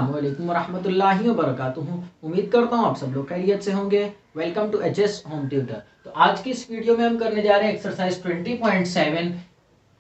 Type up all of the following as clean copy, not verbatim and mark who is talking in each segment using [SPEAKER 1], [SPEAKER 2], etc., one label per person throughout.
[SPEAKER 1] अस्सलाम वालेकुम वरहमतुल्लाहि वबरकातुहू। उम्मीद करता हूँ आप सब लोग खैरियत से होंगे। Welcome to HS home tutor. तो आज की इस वीडियो में हम करने जा रहे हैं एक्सरसाइज 20.7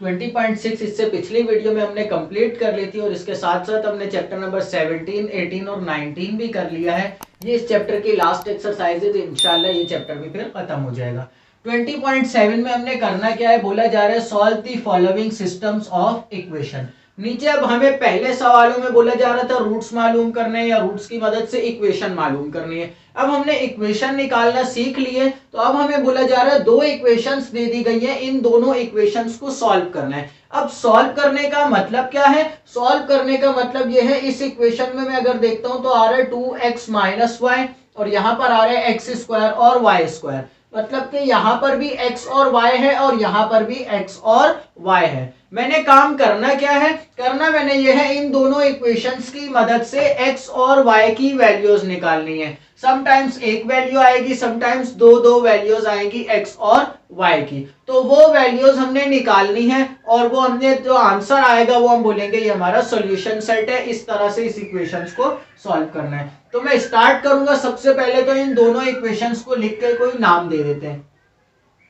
[SPEAKER 1] 20.6। इससे पिछली वीडियो में हमने कंप्लीट कर ली थी और इसके साथ साथ हमने चैप्टर नंबर 17, 18 और 19 भी कर लिया है। ये इस चैप्टर की लास्ट एक्सरसाइज है, तो इंशाल्लाह ये चैप्टर भी फिर खत्म हो जाएगा। 20.7 में हमने करना क्या है, बोला जा रहा है solve the following systems of equation. नीचे अब हमें पहले सवालों में बोला जा रहा था रूट्स मालूम करने या रूट्स की मदद से इक्वेशन मालूम करनी है। अब हमने इक्वेशन निकालना सीख लिए, तो अब हमें बोला जा रहा है दो इक्वेशंस दे दी गई हैं, इन दोनों इक्वेशंस को सॉल्व करना है। अब सॉल्व करने का मतलब क्या है, सॉल्व करने का मतलब यह है इस इक्वेशन में मैं अगर देखता हूं तो आ रहा है 2x माइनस वाई और यहां पर आ रहा है एक्स स्क्वायर और वाई स्क्वायर। मतलब कि यहां पर भी x और y है और यहां पर भी x और y है। मैंने काम करना क्या है, करना मैंने ये है इन दोनों इक्वेशंस की मदद से x और y की वैल्यूज निकालनी है। समटाइम्स एक वैल्यू आएगी, समटाइम्स दो दो वैल्यूज आएगी x और y की। तो वो वैल्यूज हमने निकालनी है और वो हमने जो आंसर आएगा वो हम बोलेंगे ये हमारा सॉल्यूशन सेट है। इस तरह से इस इक्वेशंस को सॉल्व करना है। तो मैं स्टार्ट करूंगा, सबसे पहले तो इन दोनों इक्वेशंस को लिख के कोई नाम दे देते हैं।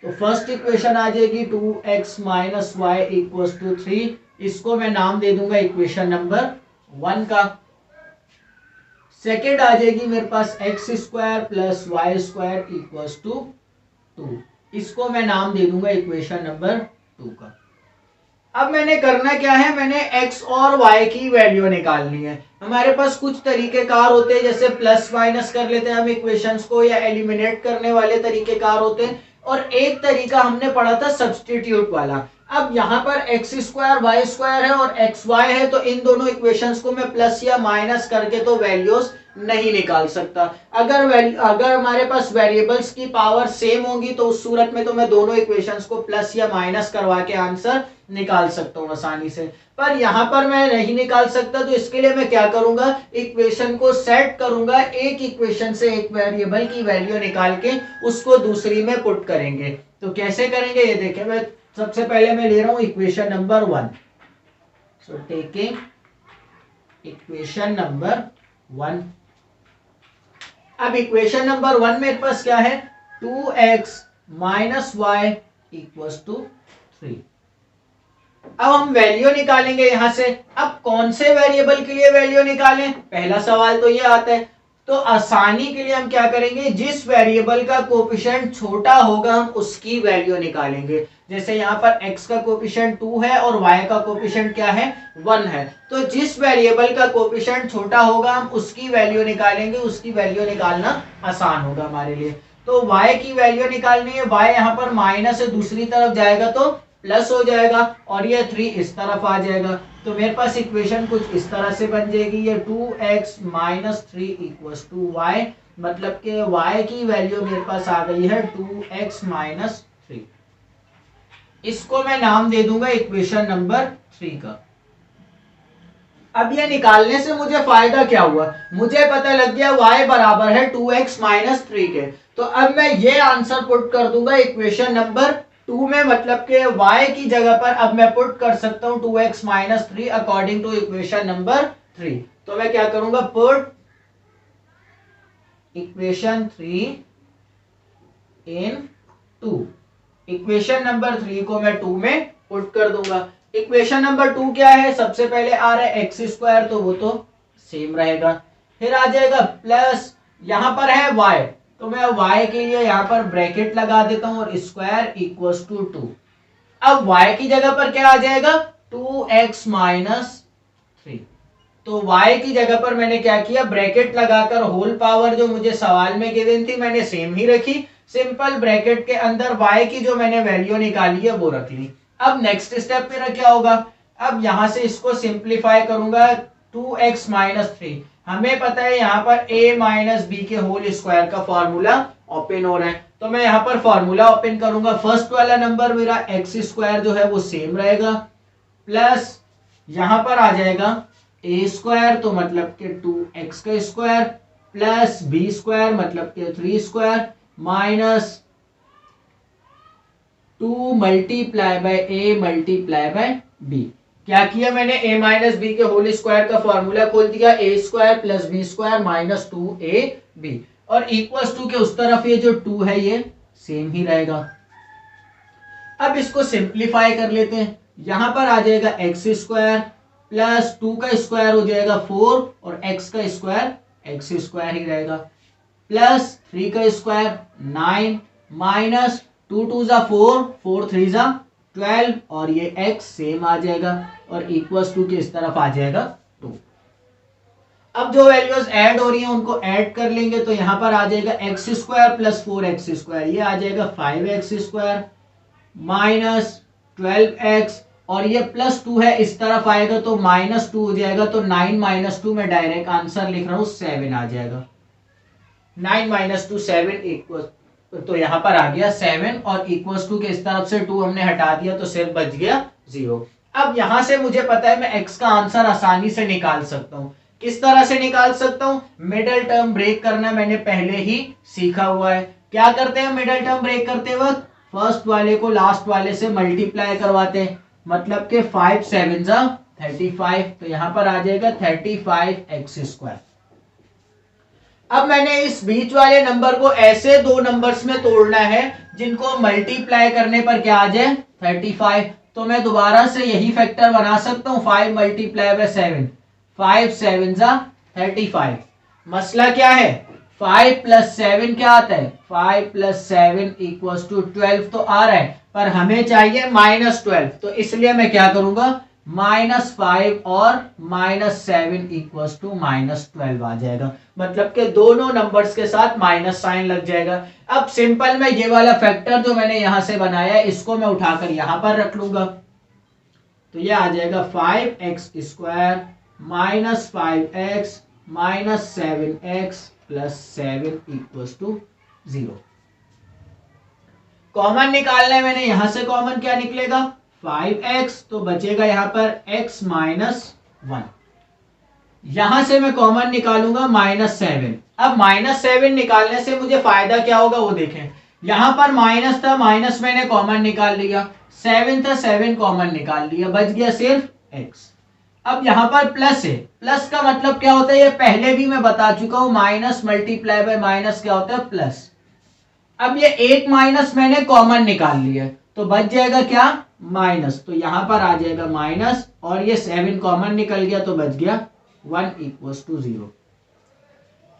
[SPEAKER 1] तो फर्स्ट इक्वेशन आ जाएगी 2x minus Y equals to 3। इसको मैं नाम दे दूंगा इक्वेशन नंबर 1 का। सेकेंड आ जाएगी मेरे पास X square plus Y square equals to 2। इसको मैं नाम दे दूंगा इक्वेशन नंबर 2 का। अब मैंने करना क्या है, मैंने x और y की वैल्यू निकालनी है। हमारे पास कुछ तरीकेकार होते हैं, जैसे प्लस माइनस कर लेते हैं हम इक्वेशंस को, या एलिमिनेट करने वाले तरीकेकार होते हैं, और एक तरीका हमने पढ़ा था सब्स्टिट्यूट वाला। अब यहाँ पर एक्स स्क्वायर वाई स्क्वायर है और एक्स वाई है, तो इन दोनों इक्वेशंस को मैं प्लस या माइनस करके तो वैल्यूज नहीं निकाल सकता। अगर हमारे पास वेरिएबल्स की पावर सेम होंगी तो उस सूरत में तो मैं दोनों इक्वेशंस को प्लस या माइनस करवा के आंसर निकाल सकता हूं आसानी से। पर यहां पर मैं नहीं निकाल सकता, तो इसके लिए मैं क्या करूंगा, इक्वेशन को सेट करूंगा। एक इक्वेशन से एक वेरिएबल की वैल्यू निकाल के उसको दूसरी में पुट करेंगे। तो कैसे करेंगे ये देखें। मैं सबसे पहले मैं ले रहा हूं equation number 1। So taking equation number 1। अब इक्वेशन नंबर 1 मेरे पास क्या है, 2x minus Y equals to 3। अब हम वैल्यू निकालेंगे यहां से। अब कौन से वेरिएबल के लिए वैल्यू निकालें, पहला सवाल तो ये आता है। तो आसानी के लिए हम क्या करेंगे, जिस वेरिएबल का कोएफिशिएंट छोटा होगा हम उसकी वैल्यू निकालेंगे। जैसे यहाँ पर x का कोएफिशिएंट 2 है और y का कोएफिशिएंट क्या है, 1 है। तो जिस वेरिएबल का कोएफिशिएंट छोटा होगा हम उसकी वैल्यू निकालेंगे, उसकी वैल्यू निकालना आसान होगा हमारे लिए। तो y की वैल्यू निकालनी है, y यहाँ पर माइनस से दूसरी तरफ जाएगा तो प्लस हो जाएगा और ये 3 इस तरफ आ जाएगा। तो मेरे पास इक्वेशन कुछ इस तरह से बन जाएगी, ये 2x minus 3 equals to y। मतलब कि y की वैल्यू मेरे पास आ गई है 2x माइनस 3। इसको मैं नाम दे दूंगा इक्वेशन नंबर 3 का। अब ये निकालने से मुझे फायदा क्या हुआ, मुझे पता लग गया y बराबर है 2x माइनस 3 के। तो अब मैं ये आंसर पुट कर दूंगा इक्वेशन नंबर 2 में। मतलब के y की जगह पर अब मैं पुट कर सकता हूं 2x minus 3 according to equation number 3। तो मैं क्या करूंगा, put equation 3 in 2। Equation number 3 को मैं 2 में पुट कर दूंगा। इक्वेशन नंबर 2 क्या है, सबसे पहले आ रहा है एक्स स्क्वायर, तो वो तो सेम रहेगा। फिर आ जाएगा प्लस, यहां पर है y, तो मैं y के लिए यहां पर ब्रैकेट लगा देता हूं और स्क्वायर इक्वल्स टू 2। अब y की जगह पर क्या आ जाएगा, 2x माइनस 3। तो y की जगह पर मैंने क्या किया, ब्रैकेट लगाकर होल पावर जो मुझे सवाल में गिवन थी मैंने सेम ही रखी। सिंपल ब्रैकेट के अंदर y की जो मैंने वैल्यू निकाली है वो रख ली। अब नेक्स्ट स्टेप मेरा क्या होगा, अब यहां से इसको सिंप्लीफाई करूंगा। 2x माइनस 3, हमें पता है यहाँ पर a माइनस बी के होल स्क्वायर का फॉर्मूला ओपन हो रहा है, तो मैं यहाँ पर फॉर्मूला ओपन करूंगा। फर्स्ट वाला नंबर मेरा एक्स स्क्वायर जो है वो सेम रहेगा, प्लस यहां पर आ जाएगा a स्क्वायर, तो मतलब के 2x का स्क्वायर, प्लस b स्क्वायर मतलब के 3 square, minus 2 multiply by a multiply by b। क्या किया मैंने, a माइनस बी के होल स्क्वायर का फॉर्मूला खोल दिया, a square plus B square minus 2ab, और इक्वल्स टू के उस तरफ ये जो 2 है ये सेम ही रहेगा। अब इसको सिंप्लीफाई कर लेते हैं, यहां पर आ जाएगा एक्स स्क्वायर प्लस 2 का स्क्वायर हो जाएगा 4 और x का स्क्वायर एक्स स्क्वायर ही रहेगा, प्लस 3 का स्क्वायर 9 माइनस 2 2 जा 4 4 3 जा 12 और ये x सेम आ जाएगा और इक्वल्स टू के इस तरफ आ जाएगा 2। अब जो वैल्यूज ऐड हो रही हैं उनको ऐड कर लेंगे, तो यहां पर आ जाएगा x square plus 4x square, ये आ जाएगा 5x स्क्वायर माइनस 12x और ये प्लस 2 है इस तरफ आएगा तो माइनस 2 हो जाएगा, तो 9 माइनस 2 में डायरेक्ट आंसर लिख रहा हूं 7 आ जाएगा। 9 माइनस 2 7 इक्वल, तो यहां पर आ गया 7 और इक्वल्स टू के इस तरफ से 2 हमने हटा दिया तो सिर्फ बच गया 0। अब यहां से मुझे पता है मैं x का आंसर आसानी से निकाल सकता हूं। किस तरह से निकाल सकता हूं, मिडिल टर्म ब्रेक करना मैंने पहले ही सीखा हुआ है। क्या करते हैं मिडिल टर्म ब्रेक करते वक्त, फर्स्ट वाले को लास्ट वाले से मल्टीप्लाई करवाते हैं, मतलब के 5 7 जा 35, तो यहां पर आ जाएगा 35x स्क्वायर। अब मैंने इस बीच वाले नंबर को ऐसे दो नंबर्स में तोड़ना है जिनको मल्टीप्लाई करने पर क्या आ जाए 35, तो मैं दोबारा से यही फैक्टर बना सकता हूं 5 मल्टीप्लाई बाय 7, 5 7 जा 35। मसला क्या है, 5 प्लस 7 क्या आता है, 5 प्लस 7 इक्वल्स टू 12 तो आ रहा है, पर हमें चाहिए -12, तो इसलिए मैं क्या करूंगा -5 और -7 इक्वल्स टू -12 आ जाएगा, मतलब कि दोनों नंबर्स के साथ माइनस साइन लग जाएगा। अब सिंपल में ये वाला फैक्टर जो मैंने यहां से बनाया है इसको मैं उठाकर यहां पर रख लूंगा, तो ये आ जाएगा 5x square minus 5x minus 7x plus 7 equals to 0। Common निकालना है मैंने, यहां से कॉमन क्या निकलेगा 5x, तो बचेगा यहां पर x माइनस 1, यहां से मैं कॉमन निकालूंगा -7। अब -7 निकालने से मुझे फायदा क्या होगा वो देखें, यहां पर माइनस था, माइनस मैंने कॉमन निकाल लिया, 7 था 7 कॉमन निकाल लिया, बच गया सिर्फ x। अब यहां पर प्लस है, प्लस का मतलब क्या होता है ये पहले भी मैं बता चुका हूं, माइनस मल्टीप्लाई बाय माइनस क्या होता है प्लस। अब ये एक माइनस मैंने कॉमन निकाल लिया तो बच जाएगा क्या माइनस, तो यहां पर आ जाएगा माइनस और ये 7 कॉमन निकल गया तो बच गया 1 इक्वल्स टू 0।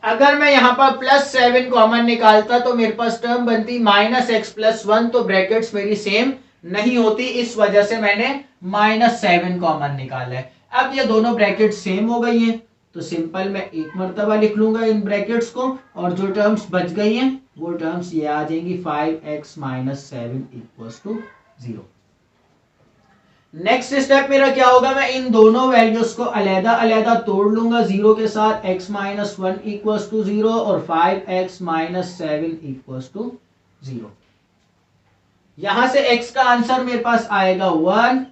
[SPEAKER 1] अगर मैं यहां पर प्लस 7 कॉमन निकालता तो मेरे पास टर्म बनती -x प्लस 1, तो ब्रैकेट्स मेरी सेम नहीं होती, इस वजह से मैंने -7 कॉमन निकाला है। अब ये दोनों ब्रैकेट सेम हो गई हैं तो सिंपल मैं एक मर्तबा लिख लूंगा इन ब्रैकेट्स को, और जो टर्म्स बच गई हैं वो टर्म्स ये आ जाएंगी 5x minus 7 equals to 0। Next step मेरा क्या होगा, मैं इन दोनों वैल्यूज को अलग अलग तोड़ लूंगा 0 के साथ, x माइनस 1 इक्वल्स टू 0 और 5x माइनस 7 इक्वल्स टू 0। यहां से x का आंसर मेरे पास आएगा 1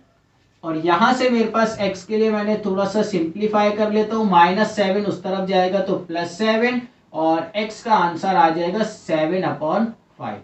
[SPEAKER 1] और यहां से मेरे पास x के लिए मैंने थोड़ा सा सिंप्लीफाई कर लेता हूं, -7 उस तरफ जाएगा तो +7 और x का आंसर आ जाएगा 7/5।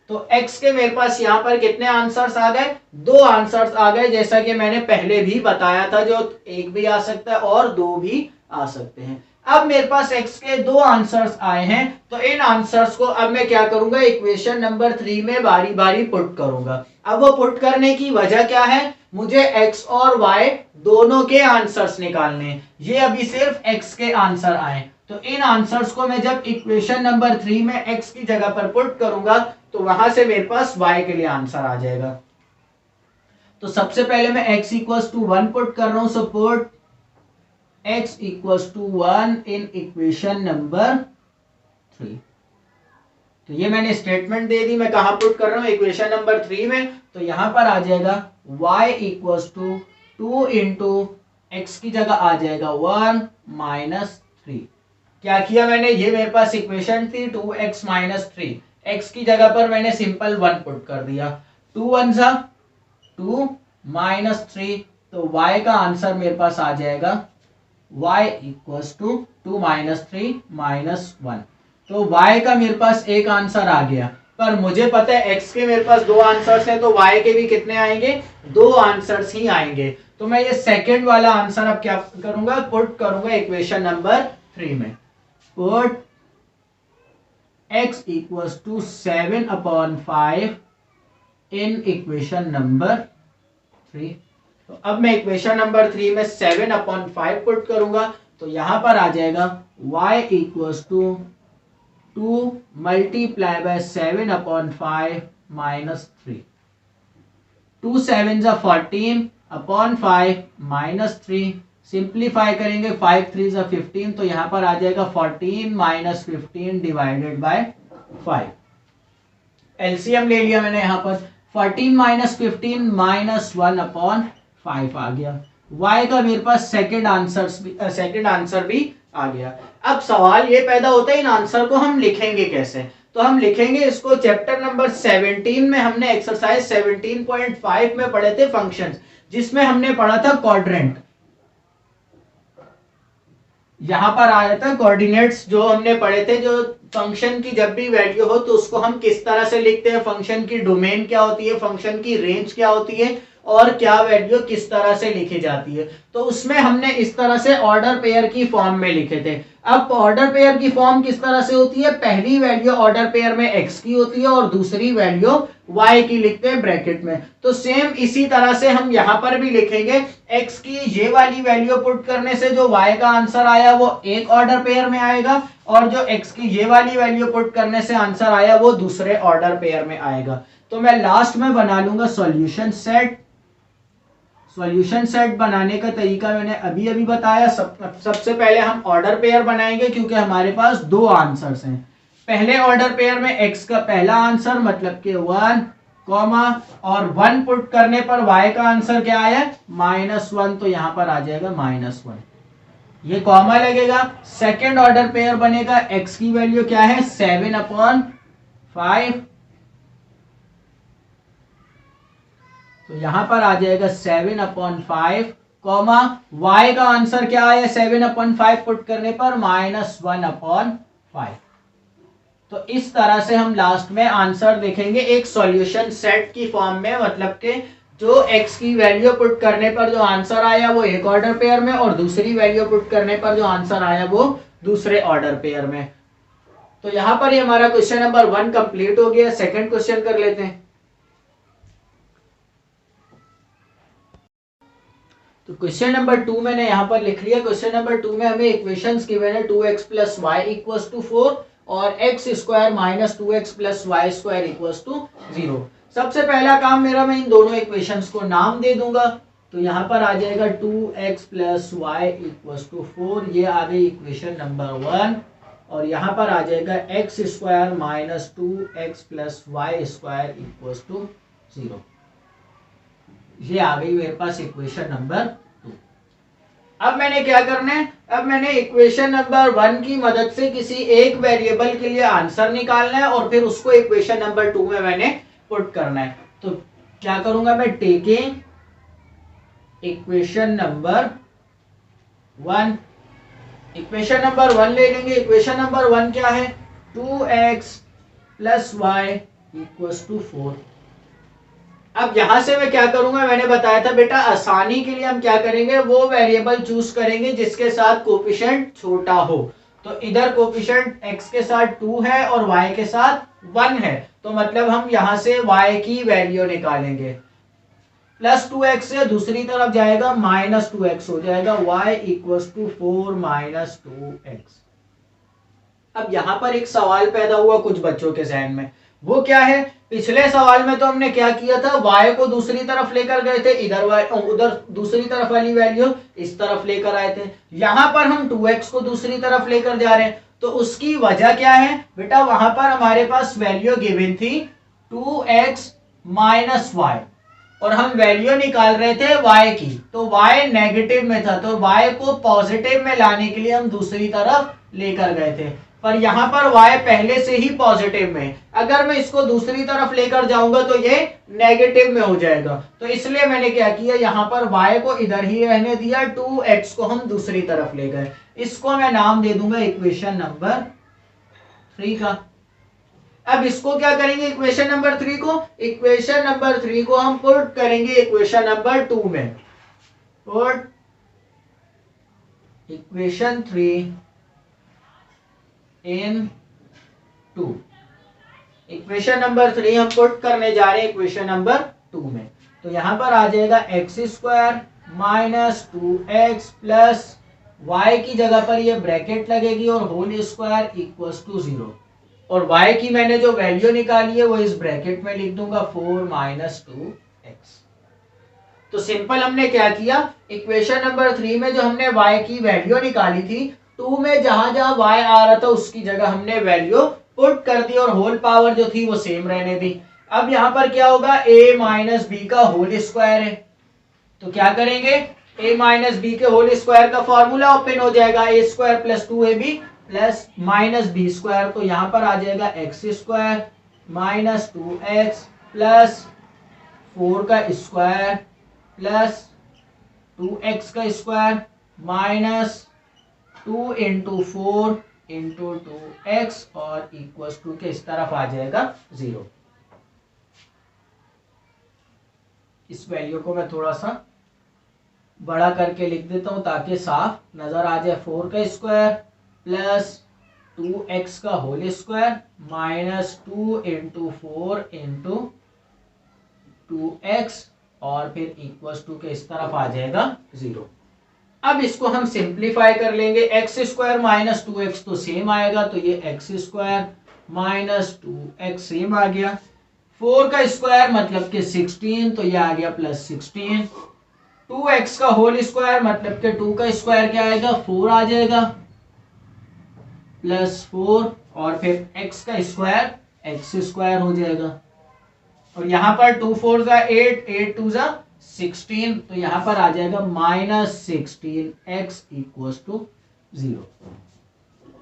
[SPEAKER 1] तो x के मेरे पास यहाँ पर कितने आंसर्स आ गए, 2 आंसर्स आ गए, जैसा कि मैंने पहले भी बताया था, जो एक भी आ सकता है और 2 भी आ सकते हैं। अब मेरे पास x के 2 आंसर्स आए हैं तो इन आंसर्स को अब मैं क्या करूंगा, इक्वेशन नंबर 3 में बारी बारी पुट करूंगा। अब वो पुट करने की वजह क्या है, मुझे x और y दोनों के आंसर्स निकालने हैं, ये अभी सिर्फ x के आंसर आए, तो इन आंसर्स को मैं जब इक्वेशन नंबर 3 में x की जगह पर पुट करूंगा तो वहां से मेरे पास y के लिए आंसर आ जाएगा। तो सबसे पहले मैं x इक्वल्स टू 1 पुट कर रहा हूं, so put x equals to 1 in equation number 3। तो ये मैंने स्टेटमेंट दे दी, मैं कहां पुट कर रहा हूं इक्वेशन नंबर 3 में, तो यहां पर आ जाएगा y equals to 2 into x की जगह आ जाएगा 1 माइनस 3। क्या किया मैंने, ये मेरे पास इक्वेशन थी 2x माइनस 3, x की जगह पर मैंने सिंपल 1 पुट कर दिया, 2 1 जा 2 माइनस 3, तो y का आंसर मेरे पास आ जाएगा y equals to 2 minus 3 minus 1। तो y का मेरे पास एक आंसर आ गया, पर मुझे पता है x के मेरे पास 2 आंसर्स हैं तो y के भी कितने आएंगे, 2 आंसर्स ही आएंगे। तो मैं ये सेकंड वाला आंसर अब क्या करूंगा, पुट करूंगा इक्वेशन नंबर 3 में। Put x equals to 7/5 in equation number 3। तो अब मैं इक्वेशन नंबर 3 में 7/5 पुट करूंगा, तो यहां पर आ जाएगा y equals to 2 multiply by 7/5 minus 3। 2 7 14 upon 5 minus 3, simplify करेंगे 5 3 15, तो यहां पर आ जाएगा 14 माइनस 15 डिवाइडेड बाय 5। एलसीएम ले लिया मैंने यहां पर, 14 माइनस 15 माइनस 1 अपॉन 5 आ गया। y का मेरे पास सेकंड आंसर भी आ गया। अब सवाल ये पैदा होता है इन आंसर को हम लिखेंगे कैसे, तो हम लिखेंगे इसको चैप्टर नंबर 17 में हमने एक्सरसाइज 17.5 में पढ़े थे फंक्शंस, जिसमें हमने पढ़ा था क्वाड्रेंट। यहां पर आया था कोऑर्डिनेट्स जो हमने पढ़े थे, जो फंक्शन की जब भी वैल्यू हो तो उसको हम किस तरह से लिखते हैं, फंक्शन की डोमेन क्या होती है, फंक्शन की रेंज क्या होती है और क्या वैल्यू किस तरह से लिखी जाती है। तो उसमें हमने इस तरह से ऑर्डर पेयर की फॉर्म में लिखे थे। अब ऑर्डर पेयर की फॉर्म किस तरह से होती है, पहली वैल्यू ऑर्डर पेयर में x की होती है और दूसरी वैल्यू y की लिखते हैं ब्रैकेट में। तो सेम इसी तरह से हम यहां पर भी लिखेंगे, x की ये वाली वैल्यू पुट करने से जो y का आंसर आया वो एक ऑर्डर पेयर में आएगा, और जो x की ये वाली वैल्यू पुट करने से आंसर आया वो दूसरे ऑर्डर पेयर में आएगा। तो मैं लास्ट में बना लूंगा सॉल्यूशन सेट। सॉल्यूशन सेट बनाने का तरीका मैंने अभी अभी बताया। सबसे पहले हम ऑर्डर पेयर बनाएंगे, क्योंकि हमारे पास दो आंसर्स हैं। पहले ऑर्डर पेयर में x का पहला आंसर मतलब कि 1 कॉमा और 1 पुट करने पर y का आंसर क्या आया, -1, तो यहां पर आ जाएगा -1, ये कॉमा लगेगा। सेकेंड ऑर्डर पेयर बनेगा, x की वैल्यू क्या है 7/5, तो यहां पर आ जाएगा 7/5 कॉमा y का आंसर क्या आया 7/5 पुट करने पर -1/5। तो इस तरह से हम लास्ट में आंसर देखेंगे एक सॉल्यूशन सेट की फॉर्म में, मतलब कि जो x की वैल्यू पुट करने पर जो आंसर आया वो एक ऑर्डर पेयर में और दूसरी वैल्यू पुट करने पर जो आंसर आया वो दूसरे ऑर्डर पेयर में। तो यहां पर ही हमारा क्वेश्चन नंबर 1 कंप्लीट हो गया। सेकंड क्वेश्चन कर लेते हैं। तो क्वेश्चन नंबर 2 मैंने यहां पर लिख लिया। क्वेश्चन नंबर 2 में हमें इक्वेशंस गिवन है 2x + y = 4 और x² - 2x + y² = 0। सबसे पहला काम मेरा, मैं इन दोनों इक्वेशंस को नाम दे दूंगा। तो यहां पर आ जाएगा 2x + y = 4, ये आ गई इक्वेशन नंबर 1, और यहां पर आ जाएगा x² - 2x + y² = 0। ये आ गई मेरे पास इक्वेशन नंबर 2। अब मैंने क्या करना है, अब मैंने इक्वेशन नंबर 1 की मदद से किसी एक वेरिएबल के लिए आंसर निकालना है और फिर उसको इक्वेशन नंबर 2 में मैंने पुट करना है। तो क्या करूंगा मैं, taking equation number 1, equation number 1 ले लेंगे। इक्वेशन नंबर 1 क्या है, 2x + y = 4। अब यहां से मैं क्या करूंगा, मैंने बताया था बेटा आसानी के लिए हम क्या करेंगे, वो वेरिएबल चूज करेंगे जिसके साथ कोफिशिएंट छोटा हो। तो इधर कोफिशिएंट x के साथ 2 है और y के साथ 1 है, तो मतलब हम यहां से y की वैल्यू निकालेंगे। +2x से दूसरी तरफ जाएगा -2x हो जाएगा, y = 4 - 2x। अब यहां पर एक सवाल पैदा हुआ कुछ बच्चों के जहन में, वो क्या है, पिछले सवाल में तो हमने क्या किया था, y को दूसरी तरफ लेकर गए थे, इधर उधर दूसरी तरफ वाली वैल्यू इस तरफ लेकर आए थे। यहां पर हम 2x को दूसरी तरफ लेकर जा रहे हैं, तो उसकी वजह क्या है बेटा, वहां पर हमारे पास वैल्यू गिवन थी 2x - y और हम वैल्यू निकाल रहे थे y की, तो y नेगेटिव में था, तो y को पॉजिटिव में लाने के लिए हम दूसरी तरफ लेकर गए थे। पर यहां पर y पहले से ही पॉजिटिव में, अगर मैं इसको दूसरी तरफ लेकर जाऊंगा तो ये नेगेटिव में हो जाएगा। तो इसलिए मैंने क्या किया, यहां पर y को इधर ही रहने दिया, 2x को हम दूसरी तरफ ले गए। इसको मैं नाम दे दूंगा इक्वेशन नंबर 3 का। अब इसको क्या करेंगे, इक्वेशन नंबर 3 को, इक्वेशन नंबर 3 को हम पुट करेंगे इक्वेशन नंबर 2 में। Put equation 3 in 2। Equation number 3 हम पुट करने जा रहे हैं इक्वेशन नंबर 2 में। तो यहां पर आ जाएगा x square minus 2x plus y की जगह पर ये ब्रैकेट लगेगी और होल स्क्वायर इक्वल्स टू 0, और y की मैंने जो वैल्यू निकाली है वो इस ब्रैकेट में लिख दूंगा 4 माइनस 2x। तो सिंपल हमने क्या किया, इक्वेशन नंबर 3 में जो हमने y की वैल्यू निकाली थी, 2 में जहां जहां y आ रहा था उसकी जगह हमने वैल्यू पुट कर दी और होल पावर जो थी वो सेम रहने दी। अब यहां पर क्या होगा, a माइनस बी का होल स्क्वायर है, तो क्या करेंगे, a माइनस बी के होल स्क्वायर का फॉर्मूला ओपन हो जाएगा, a square plus 2ab plus minus B square. तो यहां पर आ जाएगा x square minus 2x plus 4 का स्क्वायर प्लस 2x का square minus 2 into 4 into 2x और इक्वल्स टू के इस तरफ आ जाएगा 0। इस वैल्यू को मैं थोड़ा सा बड़ा करके लिख देता हूं ताकि साफ नजर आ जाए। 4 का स्क्वायर प्लस 2x का whole square minus 2 into 4 into 2x और फिर इक्वल्स टू के इस तरफ आ जाएगा 0। अब इसको हम सिंप्लीफाई कर लेंगे, एक्स स्क्वायर माइनस 2x तो सेम आएगा, तो ये X square minus 2x same आ गया। 4 का स्क्वायर मतलब कि 16, तो ये आ गया प्लस 16। 2x का होल स्क्वायर मतलब कि 2 का स्क्वायर क्या आएगा, 4 आ जाएगा प्लस 4 और फिर x का स्क्वायर एक्स स्क्वायर हो जाएगा। और यहाँ पर 2 4 जा 8, 8 2 जा 16, तो यहाँ पर आ जाएगा माइनस 16x इक्वल्स टू 0।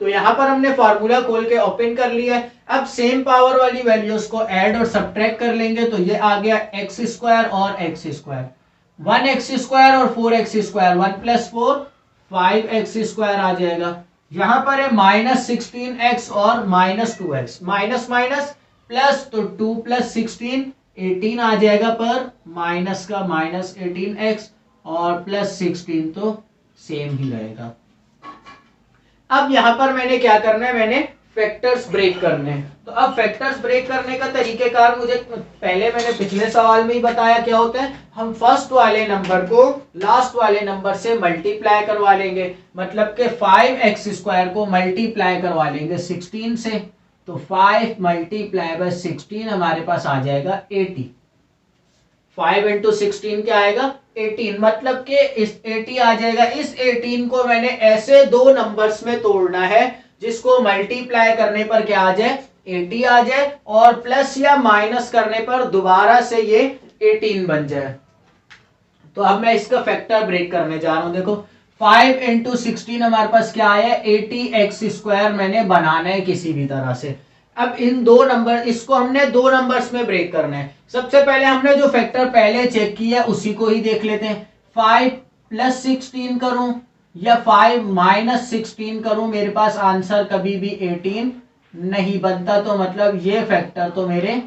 [SPEAKER 1] तो यहाँ पर हमने फार्मूला खोल के ओपन कर लिया है। अब सेम पावर वाली वैल्यूज को ऐड और सब्ट्रैक्ट कर लेंगे, तो ये आ गया एक्स स्क्वायर और एक्स स्क्वायर, 1x स्क्वायर और 4x square, 1 plus 4 5x square आ जाएगा। यहाँ पर है माइनस 16x और minus 2x, minus minus plus, तो 2 प्लस 16 18 आ जाएगा, पर माइनस का माइनस 18x और प्लस 16 तो सेम ही रहेगा। अब यहां पर मैंने क्या करना है, मैंने फैक्टर्स ब्रेक करने हैं। तो अब फैक्टर्स ब्रेक करने का तरीकेकार मुझे पहले मैंने पिछले सवाल में ही बताया क्या होता है, हम फर्स्ट वाले नंबर को लास्ट वाले नंबर से मल्टीप्लाई करवा लेंगे, मतलब कि 5x स्क्वायर को मल्टीप्लाई करवा लेंगे 16 से, तो 5 मल्टीप्लाई बाय 16 हमारे पास आ जाएगा 80। 5 इंटू 16 क्या आएगा, 18, मतलब कि इस 80 आ जाएगा। इस 18 को मैंने ऐसे दो नंबर्स में तोड़ना है जिसको मल्टीप्लाई करने पर क्या आ जाए, 80 आ जाए, और प्लस या माइनस करने पर दोबारा से ये 18 बन जाए। तो अब मैं इसका फैक्टर ब्रेक करने जा रहा हूं। देखो 5 इंटू 16 हमारे पास क्या आया, 80x स्क्वायर मैंने बनाना है किसी भी तरह से। अब इन दो नंबर, इसको हमने दो नंबर्स में ब्रेक करना है। सबसे पहले हमने जो फैक्टर पहले चेक किया उसी को ही देख लेते हैं। 5 प्लस 16 करूं या 5 माइनस 16 करूं, मेरे पास आंसर कभी भी 18 नहीं बनता, तो मतलब ये फैक्टर तो मेरे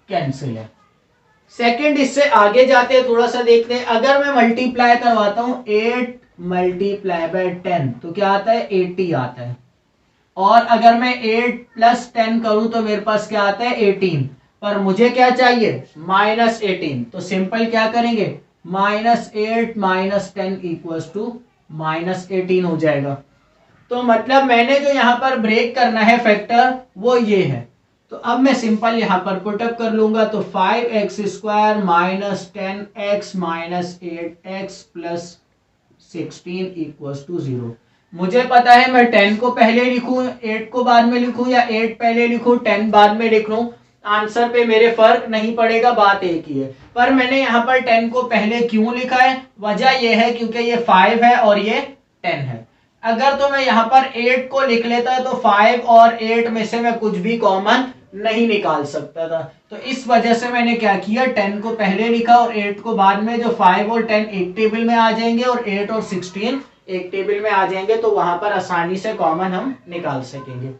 [SPEAKER 1] कैंसिल है। सेकंड, इससे आगे जाते हैं, थोड़ा सा देखते हैं। अगर मैं मल्टीप्लाई करवाता हूं 8 मल्टीप्लाई बाय 10 तो क्या आता है, 80 आता है। और अगर मैं 8 प्लस 10 करूं तो मेरे पास क्या आता है, 18, पर मुझे क्या चाहिए, माइनस 18। तो सिंपल क्या करेंगे, minus 8 minus 10 equals to minus 18 हो जाएगा। तो मतलब मैंने जो यहां पर ब्रेक करना है फैक्टर वो ये है। तो अब मैं सिंपल यहां पर पुटअप कर लूंगा, तो 5x square minus 10x minus 8x plus 16 equals to 0। मुझे पता है मैं 10 को पहले लिखूं 8 को बाद में लिखूं, या 8 पहले लिखूं 10 बाद में लिख लूं, आंसर पे मेरे फर्क नहीं पड़ेगा, बात एक ही है। पर मैंने यहाँ पर 10 को पहले क्यों लिखा है, वजह यह है क्योंकि ये 5 है और ये 10 है। अगर तो मैं यहाँ पर 8 को लिख लेता तो 5 और 8 में से मैं कुछ भी कॉमन नहीं निकाल सकता था, तो इस वजह से मैंने क्या किया, 10 को पहले लिखा और 8 को बाद में। जो 5 और 10 एक टेबल में आ जाएंगे और 8 और 16 एक टेबल में आ जाएंगे, तो वहां पर आसानी से कॉमन हम निकाल सकेंगे।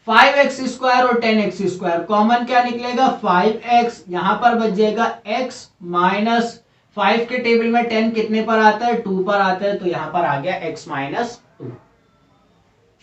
[SPEAKER 1] 5x स्क्वायर और 10x स्क्वायर कॉमन क्या निकलेगा, 5x, यहां पर बच जाएगा x माइनस 5 के टेबल में 10 कितने पर आता है, 2 पर आता है, तो यहां पर आ गया x माइनस 2।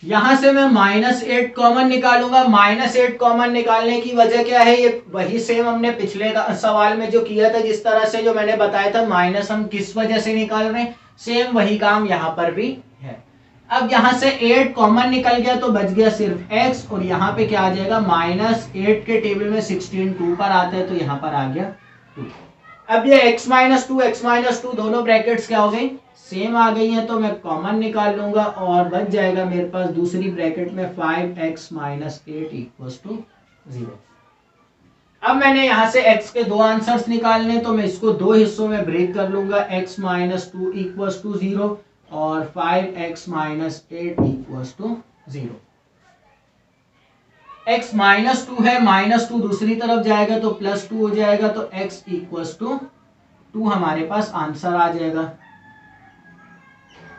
[SPEAKER 1] यहां से मैं -8 कॉमन निकालूंगा। -8 कॉमन निकालने की वजह क्या है, ये वही सेम हमने पिछले सवाल में जो किया था, जिस तरह से जो मैंने बताया था माइनस हम किस वजह से निकाल रहे हैं, सेम वही काम यहां पर भी है। अब यहां से 8 कॉमन निकल गया तो बच गया सिर्फ x, और यहाँ पे क्या आ जाएगा, -8 के टेबल में 16 2 पर आता है, तो यहाँ पर आ गया 2। अब ये x माइनस 2 दोनों ब्रैकेट्स क्या हो गई, सेम आ गई हैं, तो मैं कॉमन निकाल लूंगा और बच जाएगा मेरे पास दूसरी ब्रैकेट में 5x माइनस 8 इक्वल्स टू 0। अब मैंने यहां से x के दो आंसर्स निकालने, तो मैं इसको दो हिस्सों में ब्रेक कर लूंगा, x माइनस 2 इक्वल्स टू 0 और 5x minus 8 equals to 0। x minus 2 है, -2 दूसरी तरफ जाएगा तो +2 हो जाएगा, तो x इक्वल्स टू 2 हमारे पास आंसर आ जाएगा।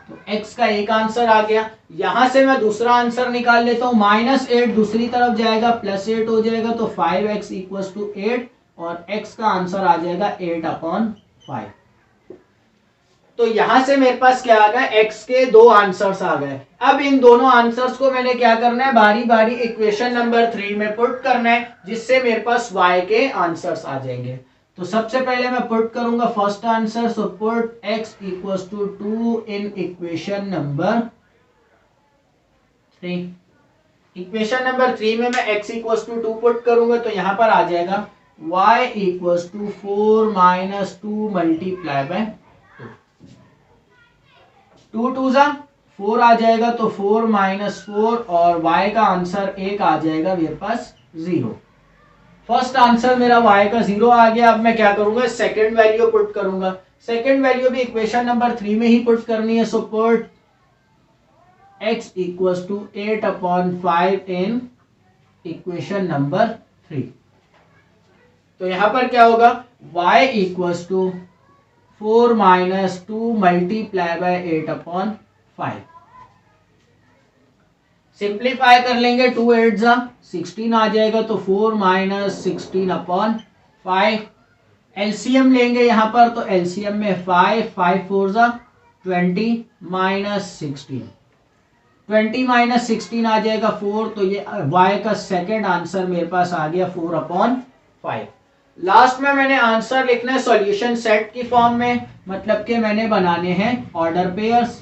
[SPEAKER 1] तो x का एक आंसर आ गया। यहां से मैं दूसरा आंसर निकाल लेता हूं, -8 दूसरी तरफ जाएगा +8 हो जाएगा, तो 5x इक्वल्स टू 8 और x का आंसर आ जाएगा 8/5। तो यहां से मेरे पास क्या आ गया, x के दो आंसर्स आ गए। अब इन दोनों आंसर्स को मैंने क्या करना है, बारी बारी इक्वेशन नंबर 3 में पुट करना है, जिससे मेरे पास y के आंसर्स आ जाएंगे। तो सबसे पहले मैं पुट करूंगा first answer, so put x equals to 2 in equation number 3। Equation number 3 में मैं x इक्वल्स टू 2 पुट करूंगा, तो यहां पर आ जाएगा y equals to 4 minus 2 multiply by 2 2 जा 4 आ जाएगा, तो 4 माइनस 4 और y का आंसर 1 आ जाएगा मेरे पास 0। फर्स्ट आंसर मेरा y का 0 आ गया। अब मैं क्या करूंगा, सेकंड वैल्यू पुट करूंगा। सेकंड वैल्यू भी इक्वेशन नंबर 3 में ही पुट करनी है, so put x equals to 8/5 in equation number 3। तो यहां पर क्या होगा, y equals to 4 minus 2 multiply by 8/5। Simplify कर लेंगे, 2 8 जा 16 आ जाएगा, तो 4 माइनस 16/5। एलसीएम लेंगे यहाँ पर, तो एलसीएम में 5 4 जा 20 माइनस 16, 20 माइनस 16 आ जाएगा 4, तो ये y का सेकेंड आंसर मेरे पास आ गया 4/5। लास्ट में मैंने आंसर लिखना है सॉल्यूशन सेट की फॉर्म में, मतलब कि मैंने बनाने हैं ऑर्डर पेयर्स।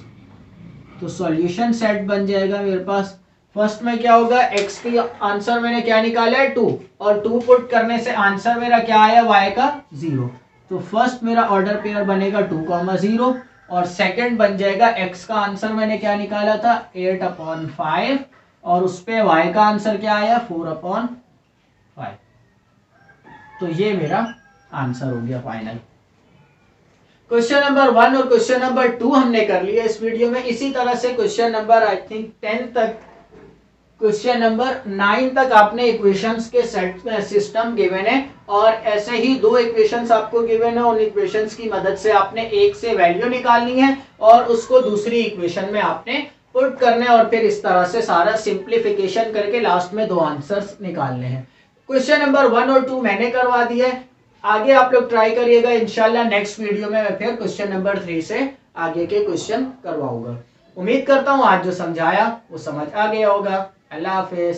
[SPEAKER 1] तो सॉल्यूशन सेट बन जाएगा मेरे पास। फर्स्ट में क्या होगा, x की आंसर मैंने क्या निकाला है 2, और 2 पुट करने से आंसर मेरा क्या आया, y का 0। तो फर्स्ट मेरा ऑर्डर पेयर बनेगा 2,0, और सेकंड बन जाएगा x का आंसर मैंने क्या निकाला था 8/5, और उस पे y का आंसर क्या आया 4/5। तो ये मेरा आंसर हो गया फाइनल। क्वेश्चन नंबर 1 और क्वेश्चन नंबर 2 हमने कर लिया इस वीडियो में। इसी तरह से क्वेश्चन नंबर आई थिंक 10 तक, क्वेश्चन नंबर 9 तक आपने इक्वेशंस के सेट में सिस्टम गिवन है, और ऐसे ही 2 इक्वेशंस आपको गिवन है। उन इक्वेशंस की मदद से आपने एक से वैल्यू निकालनी है और उसको दूसरी इक्वेशन में आपने पुट करना है, और फिर इस तरह से सारा सिंप्लीफिकेशन करके लास्ट में 2 आंसर्स निकालने हैं। क्वेश्चन नंबर 1 और 2 मैंने करवा दिया है, आगे आप लोग ट्राई करिएगा। इंशाल्लाह नेक्स्ट वीडियो में मैं फिर क्वेश्चन नंबर 3 से आगे के क्वेश्चन करवाऊंगा। उम्मीद करता हूँ आज जो समझाया वो समझ आ गया होगा। अल्लाह हाफिज।